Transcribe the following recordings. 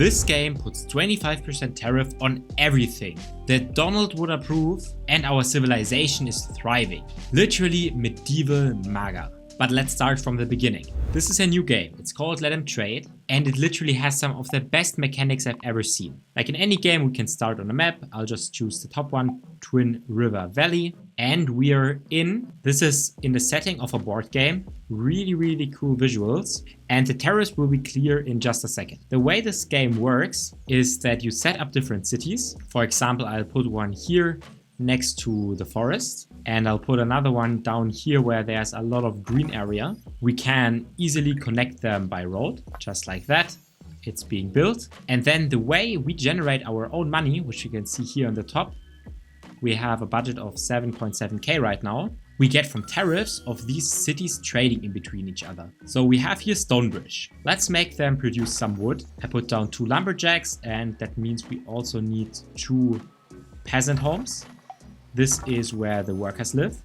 This game puts 25% tariff on everything that Donald would approve, and our civilization is thriving. Literally medieval MAGA. But let's start from the beginning. This is a new game. It's called Let 'em Trade, and it literally has some of the best mechanics I've ever seen. Like in any game, we can start on a map. I'll just choose the top one, Twin River Valley, and we are in. This is in the setting of a board game. Really cool visuals, and the terrace will be clear in just a second. The way this game works is that you set up different cities. For example, I'll put one here next to the forest, and I'll put another one down here where there's a lot of green area. We can easily connect them by road, just like that. It's being built. And then the way we generate our own money, which you can see here on the top, we have a budget of 7.7k right now. We get from tariffs of these cities trading in between each other. So we have here Stonebridge. Let's make them produce some wood. I put down 2 lumberjacks, and that means we also need 2 peasant homes. This is where the workers live.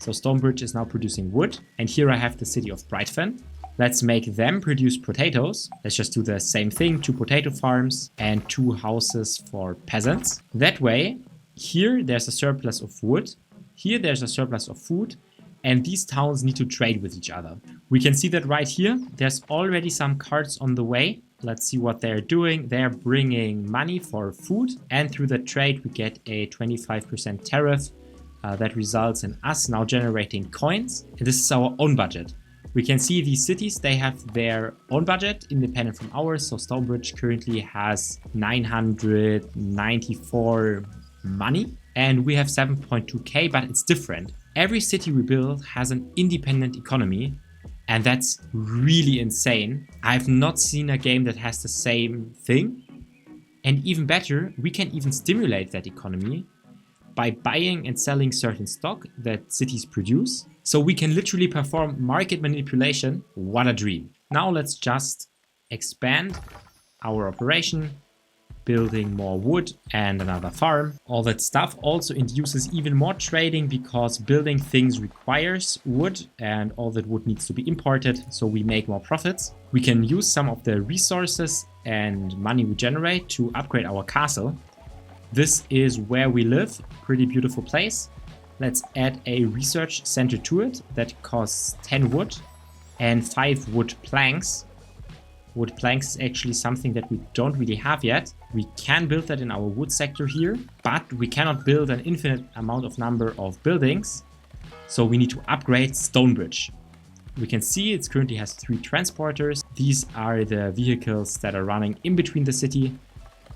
So Stonebridge is now producing wood. And here I have the city of Brightfen. Let's make them produce potatoes. Let's just do the same thing, 2 potato farms and 2 houses for peasants. That way, here there's a surplus of wood. Here there's a surplus of food. And these towns need to trade with each other. We can see that right here. There's already some carts on the way. Let's see what they're doing. They're bringing money for food, and through the trade we get a 25% tariff that results in us now generating coins. And this is our own budget. We can see these cities, they have their own budget independent from ours. So Stonebridge currently has 994 money, and we have 7.2k, but it's different. Every city we build has an independent economy. And that's really insane. I've not seen a game that has the same thing. And even better, we can even stimulate that economy by buying and selling certain stock that cities produce. So we can literally perform market manipulation. What a dream. Now let's just expand our operation, building more wood and another farm. All that stuff also induces even more trading because building things requires wood, and all that wood needs to be imported, so we make more profits. We can use some of the resources and money we generate to upgrade our castle. This is where we live, pretty beautiful place. Let's add a research center to it that costs 10 wood and 5 wood planks. Wood planks is actually something that we don't really have yet. We can build that in our wood sector here, but we cannot build an infinite amount of number of buildings. So we need to upgrade Stonebridge. We can see it currently has 3 transporters. These are the vehicles that are running in between the city.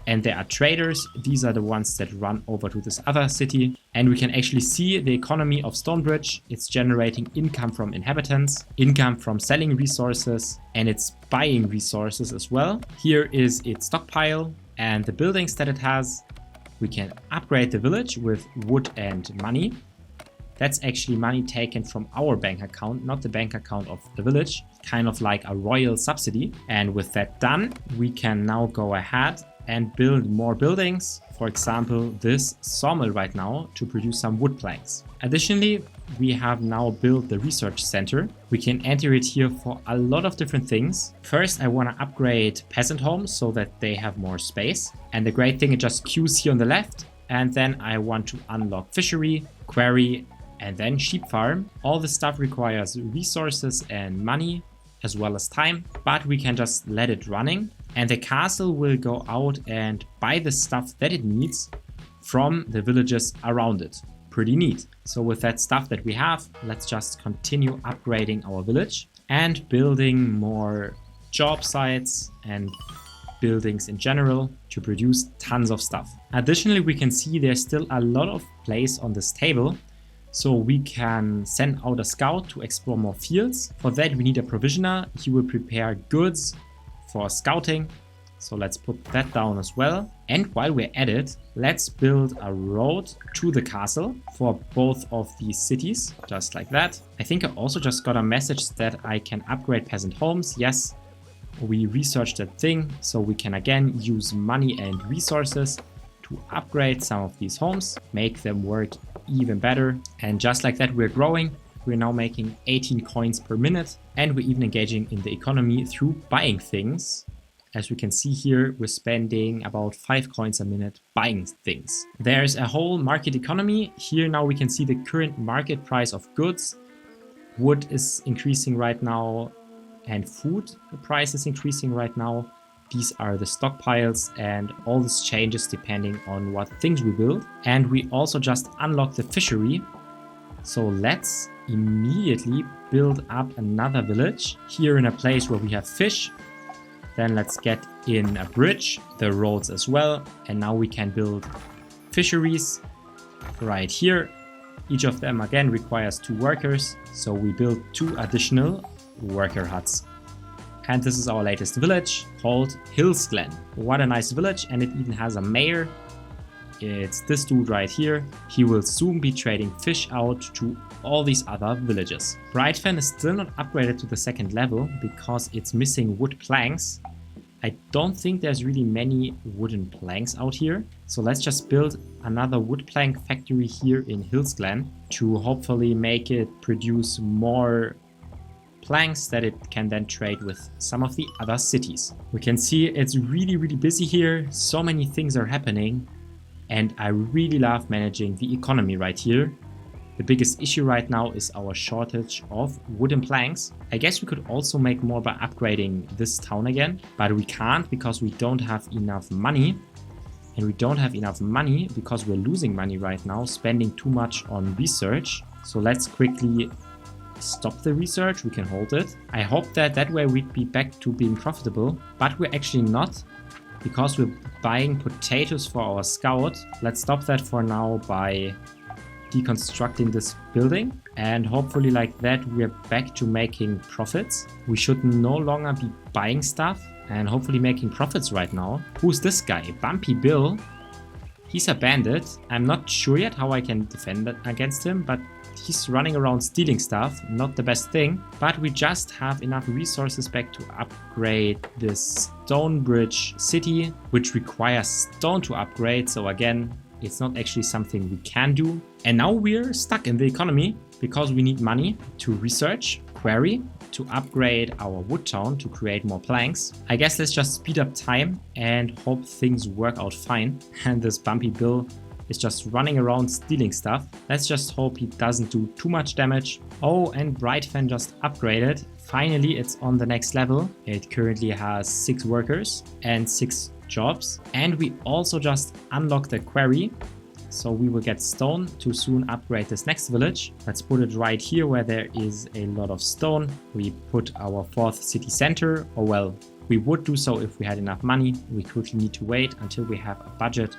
And there are traders. These are the ones that run over to this other city. And we can actually see the economy of Stonebridge. It's generating income from inhabitants, income from selling resources, and it's buying resources as well. Here is its stockpile and the buildings that it has. We can upgrade the village with wood and money. That's actually money taken from our bank account, not the bank account of the village, kind of like a royal subsidy. And with that done, we can now go ahead and build more buildings. For example, this sawmill right now to produce some wood planks. Additionally, we have now built the research center. We can enter it here for a lot of different things. First, I want to upgrade peasant homes so that they have more space. And the great thing, it just queues here on the left. And then I want to unlock fishery, quarry, and then sheep farm. All this stuff requires resources and money, as well as time, but we can just let it running. And the castle will go out and buy the stuff that it needs from the villages around it. Pretty neat. So with that stuff that we have, let's just continue upgrading our village and building more job sites and buildings in general to produce tons of stuff. Additionally, we can see there's still a lot of place on this table. So we can send out a scout to explore more fields. For that, we need a provisioner. He will prepare goods for scouting. So let's put that down as well. And while we're at it, let's build a road to the castle for both of these cities, just like that. I think I also just got a message that I can upgrade peasant homes. Yes, we researched that thing. So we can again use money and resources to upgrade some of these homes, make them work even better. And just like that, we're growing. We're now making 18 coins per minute, and we're even engaging in the economy through buying things As we can see here, we're spending about 5 coins a minute buying things. There's a whole market economy. Here now we can see the current market price of goods. Wood is increasing right now and food price is increasing right now. These are the stockpiles and all this changes depending on what things we build. And we also just unlocked the fishery. So let's immediately build up another village here in a place where we have fish. Then let's get in a bridge, the roads as well. And now we can build fisheries right here. Each of them again requires 2 workers. So we build 2 additional worker huts. And this is our latest village called Hillsglen. What a nice village, and it even has a mayor. It's this dude right here. He will soon be trading fish out to all these other villages. Brightfen is still not upgraded to the 2nd level because it's missing wood planks. I don't think there's really many wooden planks out here. So let's just build another wood plank factory here in Hillsglen to hopefully make it produce more planks that it can then trade with some of the other cities. We can see it's really busy here. So many things are happening. And I really love managing the economy right here. The biggest issue right now is our shortage of wooden planks. I guess we could also make more by upgrading this town again, but we can't because we don't have enough money. And we don't have enough money because we're losing money right now, spending too much on research. So let's quickly stop the research. We can hold it. I hope that way we'd be back to being profitable, but we're actually not. Because we're buying potatoes for our scout. Let's stop that for now by deconstructing this building. And hopefully like that we're back to making profits. We should no longer be buying stuff and hopefully making profits right now. Who's this guy? Bumpy Bill. He's a bandit. I'm not sure yet how I can defend against him, but he's running around stealing stuff, not the best thing. But we just have enough resources back to upgrade this stone bridge city, which requires stone to upgrade. So again, it's not actually something we can do. And now we're stuck in the economy because we need money to research, quarry, to upgrade our wood town to create more planks. I guess let's just speed up time and hope things work out fine. And this Bumpy Bill is just running around stealing stuff. Let's just hope he doesn't do too much damage. Oh, and Brightfen just upgraded. Finally, it's on the next level. It currently has 6 workers and 6 jobs. And we also just unlocked the quarry. So we will get stone to soon upgrade this next village. Let's put it right here where there is a lot of stone. We put our 4th city center, or well, we would do so if we had enough money. We quickly need to wait until we have a budget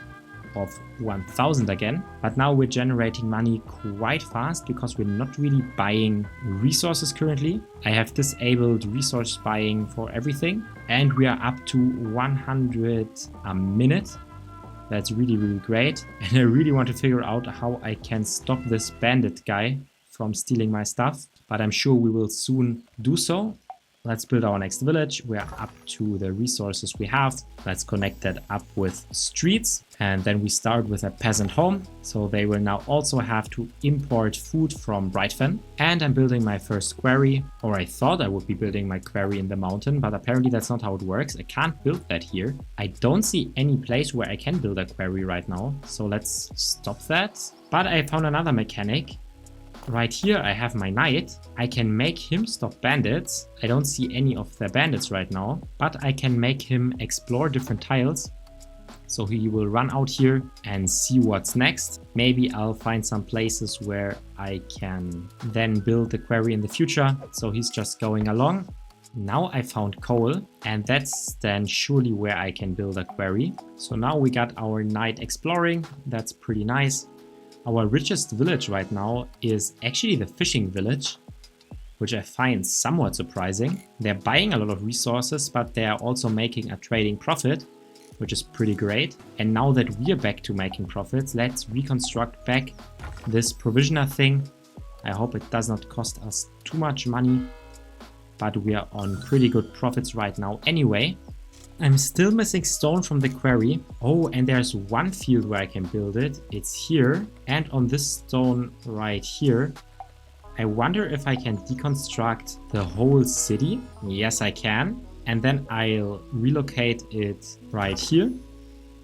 of 1000 again. But now we're generating money quite fast because we're not really buying resources currently. I have disabled resource buying for everything and we are up to 100 a minute. That's really great. And I really want to figure out how I can stop this bandit guy from stealing my stuff, but I'm sure we will soon do so. Let's build our next village. We're up to the resources we have. Let's connect that up with streets. And then we start with a peasant home. So they will now also have to import food from Brightfen. And I'm building my first quarry, or I thought I would be building my quarry in the mountain, but apparently that's not how it works. I can't build that here. I don't see any place where I can build a quarry right now. So let's stop that. But I found another mechanic. Right here I have my knight. I can make him stop bandits. I don't see any of the bandits right now, but I can make him explore different tiles. So he will run out here and see what's next. Maybe I'll find some places where I can then build the quarry in the future. So he's just going along. Now I found coal, and that's then surely where I can build a quarry. So now we got our knight exploring. That's pretty nice. Our richest village right now is actually the fishing village, which I find somewhat surprising. They're buying a lot of resources, but they are also making a trading profit, which is pretty great. And now that we're back to making profits, let's reconstruct back this provisioner thing. I hope it does not cost us too much money, but we are on pretty good profits right now anyway. I'm still missing stone from the quarry. Oh, and there's one field where I can build it. It's here and on this stone right here. I wonder if I can deconstruct the whole city. Yes, I can. and then I'll relocate it right here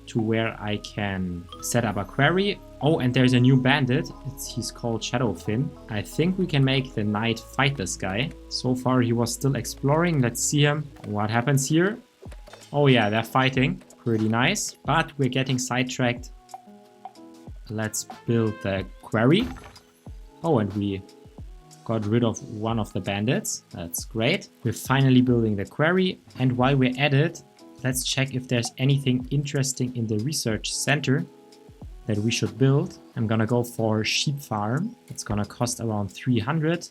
to where I can set up a quarry. Oh, and there's a new bandit. He's called Shadowfin. I think we can make the knight fight this guy. So far he was still exploring. Let's see him. What happens here? Oh yeah, they're fighting. Pretty nice. But we're getting sidetracked. Let's build the quarry. Oh, and we got rid of one of the bandits. That's great. We're finally building the quarry. And while we're at it, let's check if there's anything interesting in the research center that we should build. I'm gonna go for sheep farm. It's gonna cost around 300.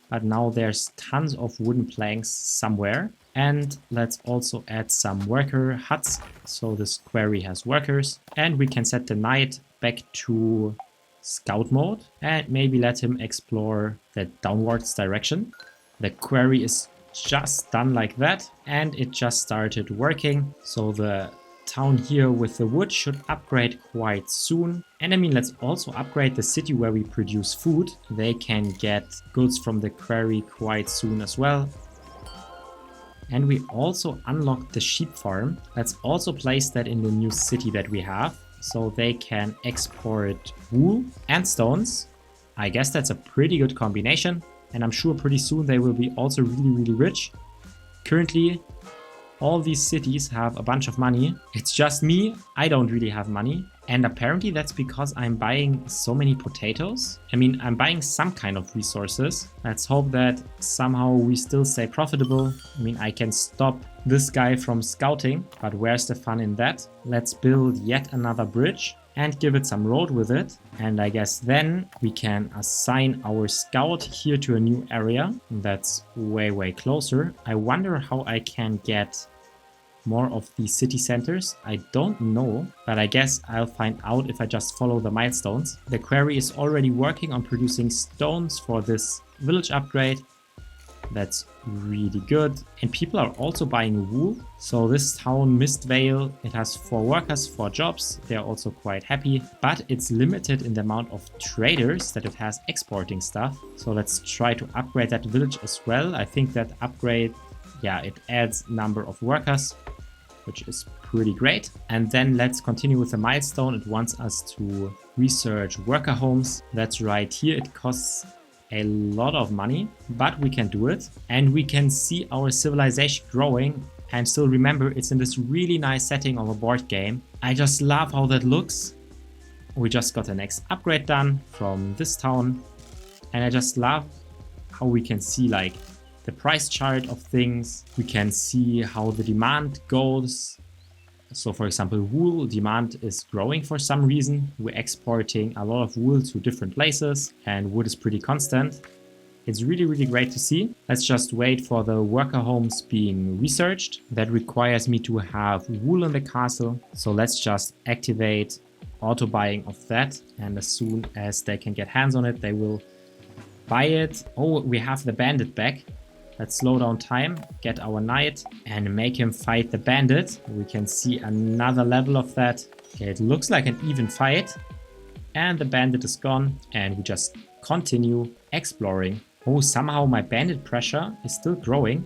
But now there's tons of wooden planks somewhere. And let's also add some worker huts. So this quarry has workers. And we can set the knight back to scout mode. And maybe let him explore the downwards direction. The quarry is just done like that. And it just started working. So the town here with the wood should upgrade quite soon. And I mean, let's also upgrade the city where we produce food. They can get goods from the quarry quite soon as well. And we also unlocked the sheep farm. Let's also place that in the new city that we have. So they can export wool and stones. I guess that's a pretty good combination. And I'm sure pretty soon they will be also really rich. Currently, all these cities have a bunch of money. It's just me, I don't really have money. And apparently that's because I'm buying so many potatoes. I mean, I'm buying some kind of resources. Let's hope that somehow we still stay profitable. I mean, I can stop this guy from scouting, but where's the fun in that? Let's build yet another bridge and give it some road with it. And I guess then we can assign our scout here to a new area that's way closer. I wonder how I can get more of these city centers. I don't know, but I guess I'll find out if I just follow the milestones. The quarry is already working on producing stones for this village upgrade. That's really good. And people are also buying wool. So this town, Mistvale, it has 4 workers, 4 jobs. They're also quite happy, but it's limited in the amount of traders that it has exporting stuff. So let's try to upgrade that village as well. I think that upgrade, yeah, it adds number of workers, which is pretty great. And then let's continue with the milestone. It wants us to research worker homes. That's right here. It costs a lot of money, but we can do it. And we can see our civilization growing. And still remember, it's in this really nice setting of a board game. I just love how that looks. We just got the next upgrade done from this town. And I just love how we can see like the price chart of things. We can see how the demand goes. So for example, wool demand is growing for some reason. We're exporting a lot of wool to different places and wood is pretty constant. It's really great to see. Let's just wait for the worker homes being researched. That requires me to have wool in the castle. So let's just activate auto buying of that. And as soon as they can get hands on it, they will buy it. Oh, we have the bandit back. Let's slow down time, get our knight and make him fight the bandit. We can see another level of that. Okay, it looks like an even fight. And the bandit is gone and we just continue exploring. Oh, somehow my bandit pressure is still growing.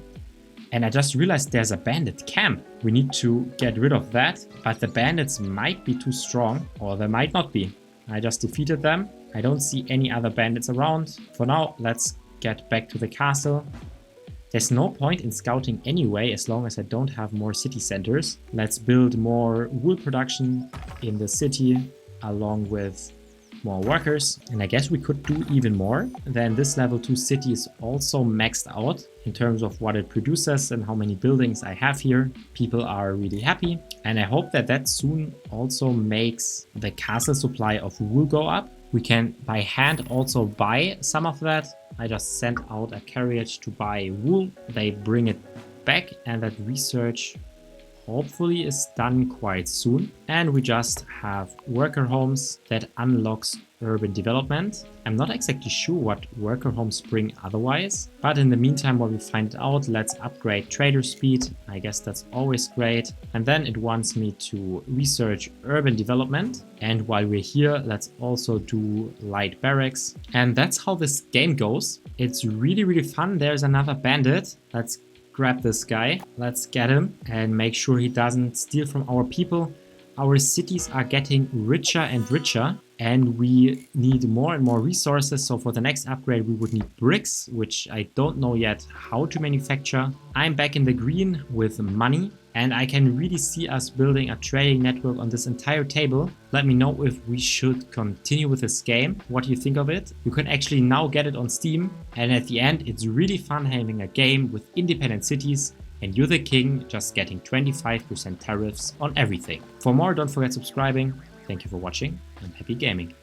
And I just realized there's a bandit camp. We need to get rid of that, but the bandits might be too strong or they might not be. I just defeated them. I don't see any other bandits around. For now, let's get back to the castle. There's no point in scouting anyway, as long as I don't have more city centers. Let's build more wool production in the city, along with more workers. And I guess we could do even more. Then this level 2 city is also maxed out in terms of what it produces and how many buildings I have here. People are really happy. And I hope that that soon also makes the castle supply of wool go up. We can by hand also buy some of that. I just sent out a carriage to buy wool. They bring it back and that research hopefully is done quite soon. And we just have worker homes that unlocks urban development. I'm not exactly sure what worker homes bring otherwise, but in the meantime, while we find it out, let's upgrade trader speed. I guess that's always great. And then it wants me to research urban development. And while we're here, let's also do light barracks. And that's how this game goes. It's really fun. There's another bandit. Let's grab this guy. Let's get him and make sure he doesn't steal from our people. Our cities are getting richer and richer, and we need more and more resources. So for the next upgrade, we would need bricks, which I don't know yet how to manufacture. I'm back in the green with money, and I can really see us building a trading network on this entire table. Let me know if we should continue with this game. What do you think of it? You can actually now get it on Steam, and at the end, it's really fun having a game with independent cities and you're the king, just getting 25% tariffs on everything. For more, don't forget subscribing. Thank you for watching and happy gaming.